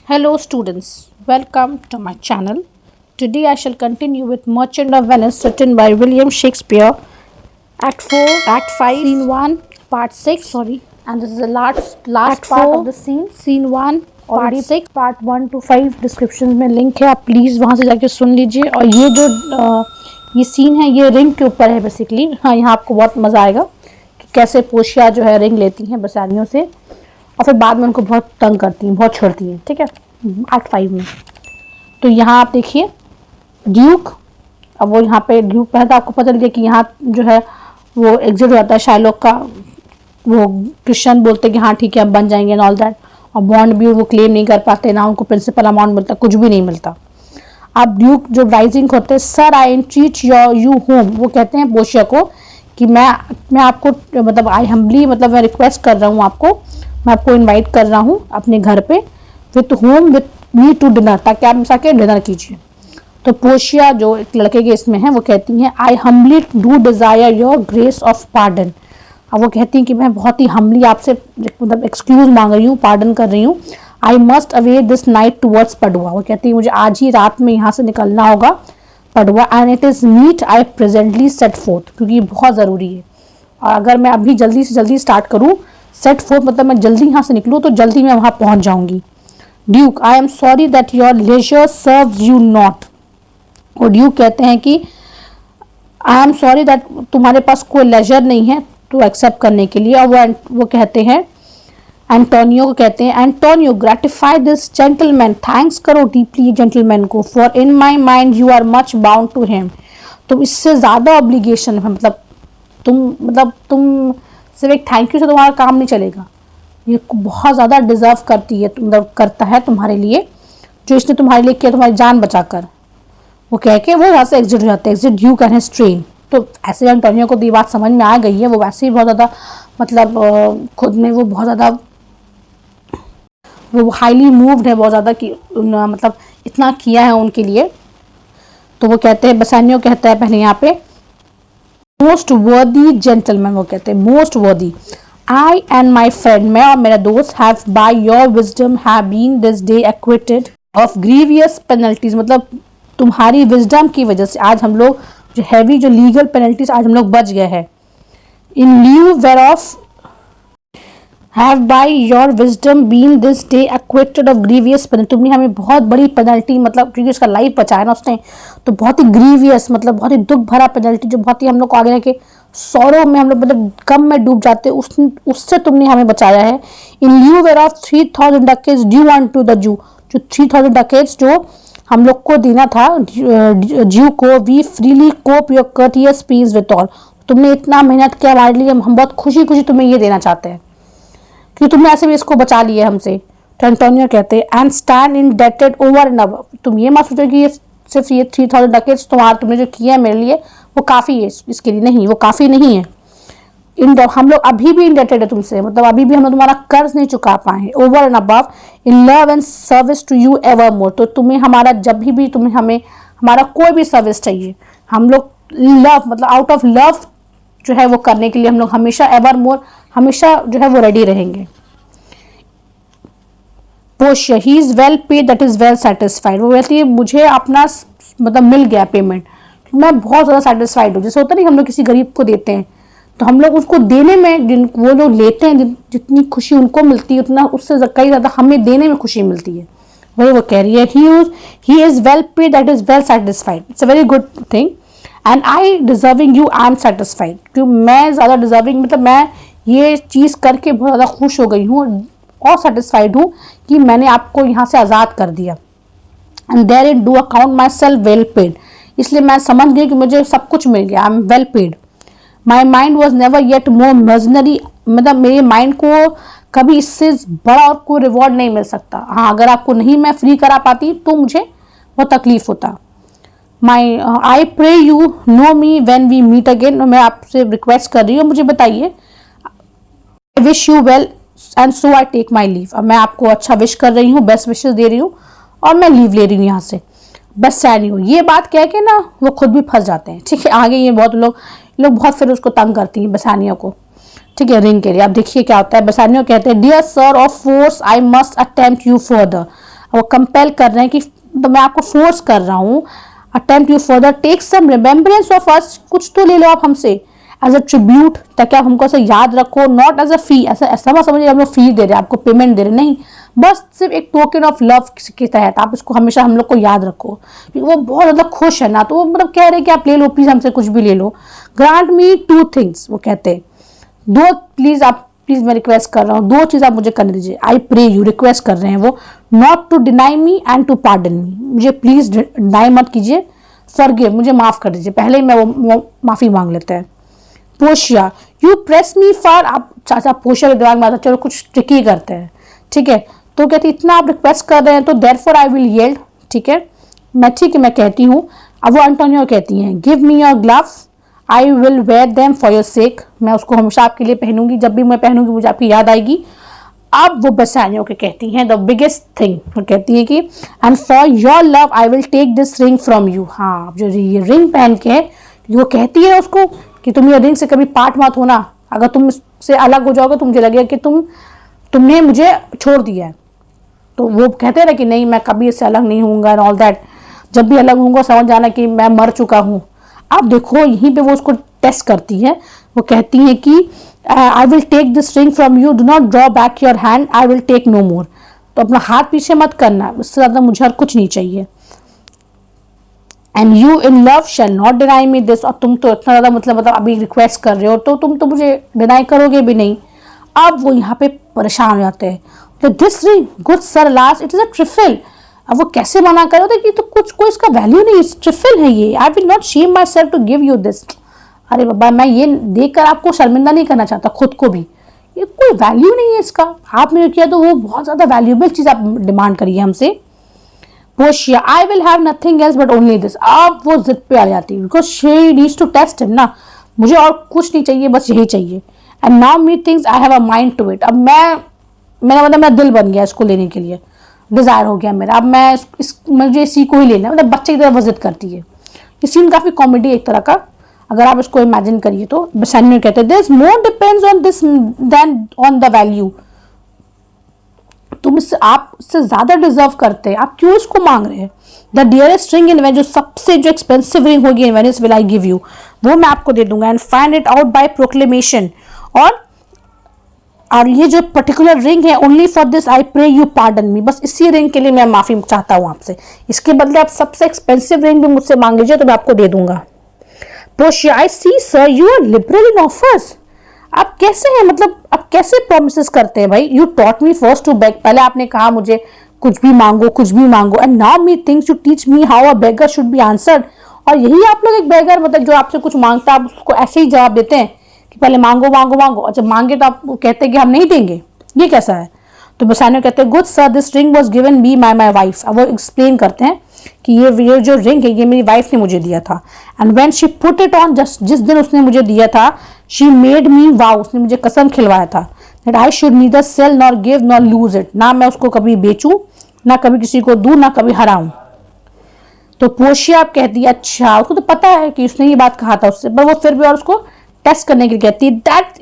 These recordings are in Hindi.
Hello students, welcome to my channel. Today I shall continue with Merchant of Venice written by William Shakespeare, Act 4, Act 5, Scene 1, Part 6, sorry, and this is the last Act part 4, of the Scene 1, Part 6, Part 1 to 5 description में लिंक है, आप प्लीज़ वहाँ से जाके सुन लीजिए। और ये जो ये सीन है ये रिंग के ऊपर है बेसिकली। हाँ, यहाँ आपको बहुत मज़ा आएगा कि कैसे पोशिया जो है रिंग लेती हैं बसानियों से और फिर बाद में उनको बहुत तंग करती हैं, बहुत छेड़ती हैं। ठीक है, एक्ट 5 में। तो यहाँ आप देखिए ड्यूक, अब वो यहाँ पे ड्यूक पहले तो आपको पता लगे कि यहाँ जो है वो एग्जिट हो जाता है शाइलॉक का। वो क्रिश्चियन बोलते हैं कि हाँ ठीक है अब बन जाएंगे एंड ऑल दैट, और बॉन्ड भी वो क्लेम नहीं कर पाते, ना उनको प्रिंसिपल अमाउंट मिलता, कुछ भी नहीं मिलता। अब ड्यूक जो राइजिंग होते हैं, सर आई एंट्रीट यू होम, वो कहते हैं पोशिया को कि मैं आपको मतलब आई हम्बली मतलब मैं रिक्वेस्ट कर रहा हूँ आपको, मैं आपको इनवाइट कर रहा हूँ अपने घर पे with home with me to dinner, ताकि आप मिलकर के डिनर कीजिए। तो पोशिया जो एक लड़के के इसमें है वो कहती हैं I humbly do desire your grace of pardon. अब वो कहती हैं कि मैं बहुत ही हम्बली आपसे मतलब एक्सक्यूज मांग रही हूँ, पार्डन कर रही हूँ। I must away this night towards पडुआ, वो कहती है मुझे आज ही रात में यहाँ से निकलना होगा Padua, and it is neat I presently set forth, क्योंकि ये बहुत ज़रूरी है। और अगर मैं अभी जल्दी से जल्दी स्टार्ट करूँ, सेट फोर्थ मतलब मैं जल्दी यहाँ से निकलूँ तो जल्दी मैं वहाँ पहुँच जाऊँगी। Duke I am sorry that your leisure serves you not, और ड्यूक कहते हैं कि आई एम सॉरी दैट तुम्हारे पास कोई लेजर नहीं है तो एक्सेप्ट करने के लिए। और वो कहते हैं एंटोनियो को, कहते हैं Antonio gratify this gentleman, thanks करो डीपली जेंटलमैन को, for in my mind you are much bound to him, तो इससे ज़्यादा ऑब्लिगेशन है, मतलब तुम सिर्फ एक थैंक यू से तुम्हारा काम नहीं चलेगा, ये बहुत ज़्यादा डिज़र्व करती है, मतलब करता है तुम्हारे लिए जो इसने तुम्हारे लिए किया, तुम्हारी जान बचाकर। वो कह के वो यहाँ से एग्जिट हो जाते हैं, exit Duke and his train. तो ऐसे एंटोनियो को तो ये बात समझ में आ गई है, वो वैसे ही बहुत ज़्यादा मतलब खुद में वो बहुत ज़्यादा वो हाईली मूव्ड है, बहुत ज़्यादा कि मतलब इतना किया है उनके लिए। तो वो कहते हैं, बसानियो कहता है पहले यहाँ पे मोस्ट वर्दी जेंटलमैन, वो कहते हैं मोस्ट वर्दी, आई एंड माई फ्रेंड, मैं और मेरा दोस्त, have by your wisdom have been this day acquitted of grievous penalties, मतलब तुम्हारी विजडम की वजह से आज हम लोग जो हैवी जो लीगल पेनल्टीज आज हम लोग बच गए हैं। In lieu whereof have by your wisdom been this day acquitted of grievous penalty, तुमने हमें बहुत बड़ी पेनल्टी, मतलब क्योंकि उसका लाइफ बचाया ना उसने, तो बहुत ही ग्रीवियस मतलब बहुत ही दुख भरा पेनल्टी, जो बहुत ही हम लोग को आगे जाके सौरों में हम लोग मतलब गम में डूब जाते, उससे तुमने हमें बचाया है। In lieu whereof 3000 ducats due unto the Jew, जो 3000 डकेट्स जो हम लोग को देना था ज्यू को, we freely cope your courteous peace with all, तुमने इतना मेहनत किया हमारे लिए, हम बहुत खुशी खुशी तुम्हें ये देना चाहते हैं कि तुमने ऐसे भी इसको बचा लिया हमसे। तो एंटोनियो कहते हैं and stand indebted over and above, तुम ये मत सोचो कि ये सिर्फ ये 3000 डकेट्स तुमने जो किया है मेरे लिए वो काफ़ी है, इसके लिए नहीं, वो काफ़ी नहीं है। हम लोग अभी भी इंडेटेड है तुमसे, मतलब अभी भी हम लोग तुम्हारा कर्ज नहीं चुका पाए हैं। Over and above in love and service to you evermore, तो तुम्हें हमारा जब भी तुम्हें हमें हमारा कोई भी सर्विस चाहिए, हम लोग लव मतलब आउट ऑफ लव जो है वो करने के लिए हम लोग हमेशा एवर मोर हमेशा जो है वो रेडी रहेंगे। पोशिया he is well paid that is well satisfied, वो कहती है मुझे अपना मतलब मिल गया पेमेंट, मैं बहुत ज़्यादा सेटिस्फाइड हूँ। जैसे होता नहीं हम लोग किसी गरीब को देते हैं तो हम लोग उसको देने में वो लोग लेते हैं जितनी खुशी उनको मिलती है उतना उससे कई ज़्यादा हमें देने में खुशी मिलती है। वही वो कह रही है ही is well paid that is well satisfied, it's a very good thing, and I deserving you I am satisfied, क्योंकि मैं ज़्यादा डिजर्विंग मतलब मैं ये चीज़ करके बहुत ज़्यादा खुश हो गई हूँ और सेटिस्फाइड हूँ कि मैंने आपको यहाँ से आज़ाद कर दिया। And therein do account myself well paid, इसलिए मैं समझ गई कि मुझे सब कुछ मिल गया, I am well paid. My mind was never yet more mercenary, मतलब मेरे माइंड को कभी इससे बड़ा और कोई रिवॉर्ड नहीं मिल सकता। हाँ, अगर आपको नहीं मैं फ्री करा पाती तो मुझे बहुत तकलीफ होता। My I pray you know me when we meet again, मैं आपसे रिक्वेस्ट कर रही हूँ मुझे बताइए। I wish you well and so I take my leave, अब मैं आपको अच्छा विश कर रही हूँ, बेस्ट विशेस दे रही हूँ और मैं लीव ले रही हूँ यहाँ से, बस सैड नहीं हूँ। ये बात कह के ना वो खुद भी फंस जाते हैं। ठीक है, आगे ये बहुत लोग बहुत फिर उसको तंग करती हैं बसानियों को। ठीक है, रिंग के लिए आप देखिए क्या होता है। बसानियों कहते हैं dear sir of force I must attempt you further, वो कंपेल कर रहे हैं कि तो मैं आपको फोर्स कर रहा हूँ, attempt you further take some remembrance of us, कुछ तो ले लो आप हमसे एज अ ट्रिब्यूट, ताकि आप हमको ऐसे याद रखो, नॉट एज अ फी, ऐसा ऐसा मत समझिए हम लोग फी दे रहे हैं आपको, पेमेंट दे रहे नहीं, बस सिर्फ एक टोकन ऑफ लव के तहत आप इसको हमेशा हम लोग को याद रखो। वो बहुत ज़्यादा खुश है ना, तो वो मतलब कह रहे हैं कि आप ले लो प्लीज़ हमसे कुछ भी ले लो। ग्रांट मी 2 थिंग्स, वो कहते हैं दो प्लीज़ आप, प्लीज़ मैं रिक्वेस्ट कर रहा हूँ 2 चीज़ आप मुझे करने दीजिए। आई प्रे यू, रिक्वेस्ट कर रहे हैं वो, not to deny me and to pardon me, मुझे प्लीज़ डिनाई मत कीजिए, फॉरगिव, मुझे माफ़ कर दीजिए, पहले ही मैं वो माफ़ी मांग लेते हैं। पोशिया, यू प्रेस मी फॉर, आप चाचा पोशिया के दिमाग में आता चलो कुछ ट्रिकी करते हैं, ठीक है, तो कहती इतना आप रिक्वेस्ट कर रहे हैं तो देयरफॉर आई विल येल्ड, ठीक है मैं कहती हूँ। अब वो एंटोनियो कहती हैं give me your gloves, I will wear them for your sake, मैं उसको हमेशा आपके लिए पहनूंगी, जब भी मैं पहनूंगी मुझे आपकी याद आएगी। अब वो बेसानियो के कहती हैं द बिगेस्ट थिंग, वो कहती है कि and for your love I will take this ring from you, हाँ जो ये रिंग पहन के वो कहती है उसको कि तुम ये रिंग से कभी पार्ट मत होना, अगर तुम इससे अलग हो जाओगे तो मुझे लगेगा कि तुमने मुझे छोड़ दिया है। तो वो कहते रहे कि नहीं मैं कभी इससे अलग नहीं होऊंगा एंड ऑल दैट, जब भी अलग होऊंगा समझ जाना कि मैं मर चुका हूँ। आप देखो यहीं पे वो उसको टेस्ट करती है, वो कहती है कि I will take this ring from you, do not draw back your hand, I will take no more, तो अपना हाथ पीछे मत करना, इससे ज़्यादा मुझे और कुछ नहीं चाहिए। And you in love shall not deny me this, और तुम तो इतना ज़्यादा मतलब अभी रिक्वेस्ट कर रहे हो तो तुम तो मुझे डिनाई करोगे भी नहीं। अब वो यहाँ पे परेशान हो जाते हैं, तो this ring good sir last it is a trifle, अब वो कैसे मना कर रहे थे कि तो कुछ कोई इसका वैल्यू नहीं, ट्रिफल है ये, I will not shame myself to give you this, अरे बाबा मैं ये देखकर आपको शर्मिंदा नहीं करना चाहता खुद को भी, ये कोई वैल्यू नहीं है इसका, आपने किया तो वो बहुत ज़्यादा वैल्यूबल चीज़ आप डिमांड करिए हमसे। पोशिया, I will have nothing else but only this, अब वो जिद पे आ जाती है because she needs to test him ना, मुझे और कुछ नहीं चाहिए बस यही चाहिए। And now methinks I have a mind to it, अब मेरा मतलब मेरा दिल बन गया इसको लेने के लिए, डिज़ायर हो गया मेरा, अब मैं मुझे इसी को ही लेना, मतलब बच्चे की तरह विजिट करती है। ये सीन काफ़ी कॉमेडी एक तरह का, अगर आप इसको इमेजिन करिए तो। बेसानियो कहते हैं this more depends on this than on the value, तुम इससे आप इससे ज़्यादा डिजर्व करते हैं, आप क्यों इसको मांग रहे हैं। The dearest ring in Venice, जो सबसे जो एक्सपेंसिव रिंग होगी in Venice will I give you, वो मैं आपको दे दूंगा। And find it out by proclamation, और ये जो पर्टिकुलर रिंग है only for this I pray you pardon me, बस इसी रिंग के लिए मैं माफ़ी चाहता हूँ आपसे, इसके बदले आप सबसे एक्सपेंसिव रिंग भी मुझसे मांग लीजिए तो मैं आपको दे दूंगा। पोशिया, I see sir you are liberal in offers, आप कैसे हैं, मतलब आप कैसे प्रोमिसेस करते हैं भाई। You taught me first to beg, पहले आपने कहा मुझे कुछ भी मांगो, and now methinks you teach me how a beggar should be answered, और यही आप लोग एक बेगर, मतलब जो आपसे कुछ मांगता है आप उसको ऐसे ही जवाब देते हैं कि पहले मांगो, और जब मांगे तो आप कहते हैं कि हम नहीं देंगे, ये कैसा है। तो बेसानियो कहते हैं good sir this ring was given me my my wife, अब वो एक्सप्लेन करते हैं कि ये जो रिंग है ये मेरी वाइफ ने मुझे दिया था। And when she put it on, just जिस दिन उसने मुझे दिया था, शी मेड मी वाउ, उसने मुझे कसम खिलवाया था that I should neither sell nor give nor lose it, ना मैं उसको कभी बेचूं, ना कभी किसी को दूं, ना कभी हराऊं। तो पोशिया आप कहती है अच्छा, उसको तो पता है कि उसने ये बात कहा था उससे, पर वो फिर भी और उसको टेस्ट करने के लिए कहती है that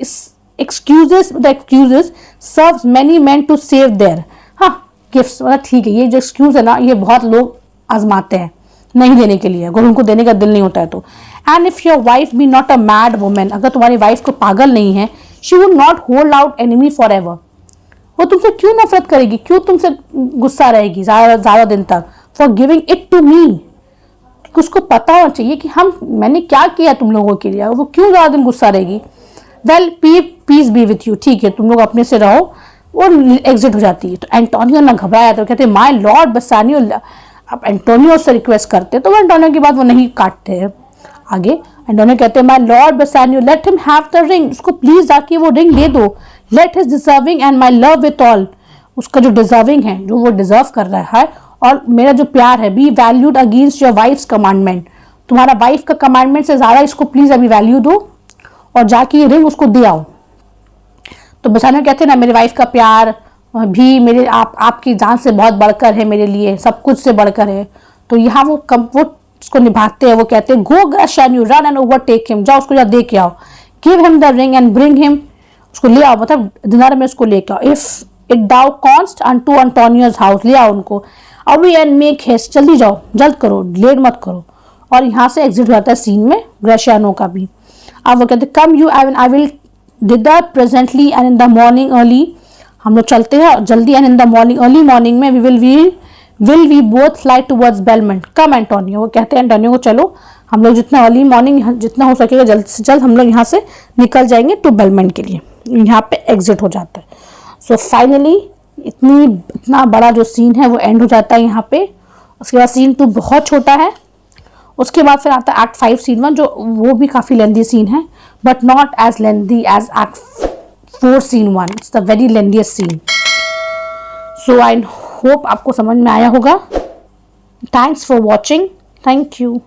excuses serves many men to save their, हाँ गिफ्ट्स, मतलब ठीक है ये जो एक्सक्यूज है ना ये बहुत लोग आजमाते हैं नहीं देने के लिए, अगर उनको देने का दिल नहीं होता है तो। And if your wife be not a mad women, अगर तुम्हारी वाइफ को पागल नहीं है, she would not hold out enemy for ever, वो तुमसे क्यों नफरत करेगी, क्यों तुमसे गुस्सा रहेगी ज्यादा दिन तक, for giving it to me, उसको पता होना चाहिए कि मैंने क्या किया तुम लोगों के लिए, वो क्यों ज्यादा दिन गुस्सा रहेगी। Well peace be with you, ठीक है तुम लोग अपने से रहो, और एग्जिट हो जाती है। तो एंटोनियो ना घबराया, तो कहते माय लॉर्ड बेसानियो, अब एंटोनियो से रिक्वेस्ट करते तो वो एंटोनियो की बात वो नहीं काटते हैं आगे। एंटोनियो कहते हैं my lord Bassanio let him have the ring, उसको प्लीज जाके वो रिंग दे दो, let his deserving and my love with all, उसका जो डिजर्विंग है जो वो डिजर्व कर रहा है, और मेरा जो प्यार है, be valued against your wife's commandment, तुम्हारा वाइफ का कमांडमेंट से ज्यादा इसको प्लीज अभी वैल्यू दो, और जाके ये रिंग उसको दे आओ। तो बेसानियो कहते हैं ना मेरी वाइफ का प्यार भी मेरे आपकी जान से बहुत बढ़कर है, मेरे लिए सब कुछ से बढ़कर है। तो यहाँ वो उसको निभाते हैं, वो कहते हैं go Bassanio run and overtake him, जाओ उसको जा दे के आओ, give him the ring and bring him, उसको ले आओ, मतलब डिनर में उसको लेके आओ, if it thou canst unto Antonio's house, ले आओ उनको अभी एंड मेक हेस्ट, जल्दी जाओ, जल्द करो, लेट मत करो। और यहाँ से एग्जिट हो जाता है सीन में ग्रेशियानो का भी। अब वो कहते come you I will thither presently and in the morning early, हम लोग चलते हैं जल्दी, and in the morning early morning में will we both fly towards Belmont, come Antonio, वो कहते हैं एंटोनियो को चलो हम लोग जितना अर्ली मॉर्निंग जितना हो सकेगा जल्द से जल्द हम लोग यहाँ से निकल जाएंगे टू बेलमेंट के लिए। यहाँ पे एग्जिट हो जाता है। सो फाइनली इतना बड़ा जो सीन है वो एंड हो जाता है यहाँ पे। उसके बाद सीन 2 बहुत छोटा है। उसके बाद फिर आता है एक्ट 5 सीन 1, जो वो भी काफ़ी लेंदी सीन है but not as lengthy as act 4 scene 1। It's the very lengthiest scene. So I hope आपको समझ में आया होगा। Thanks for watching. Thank you.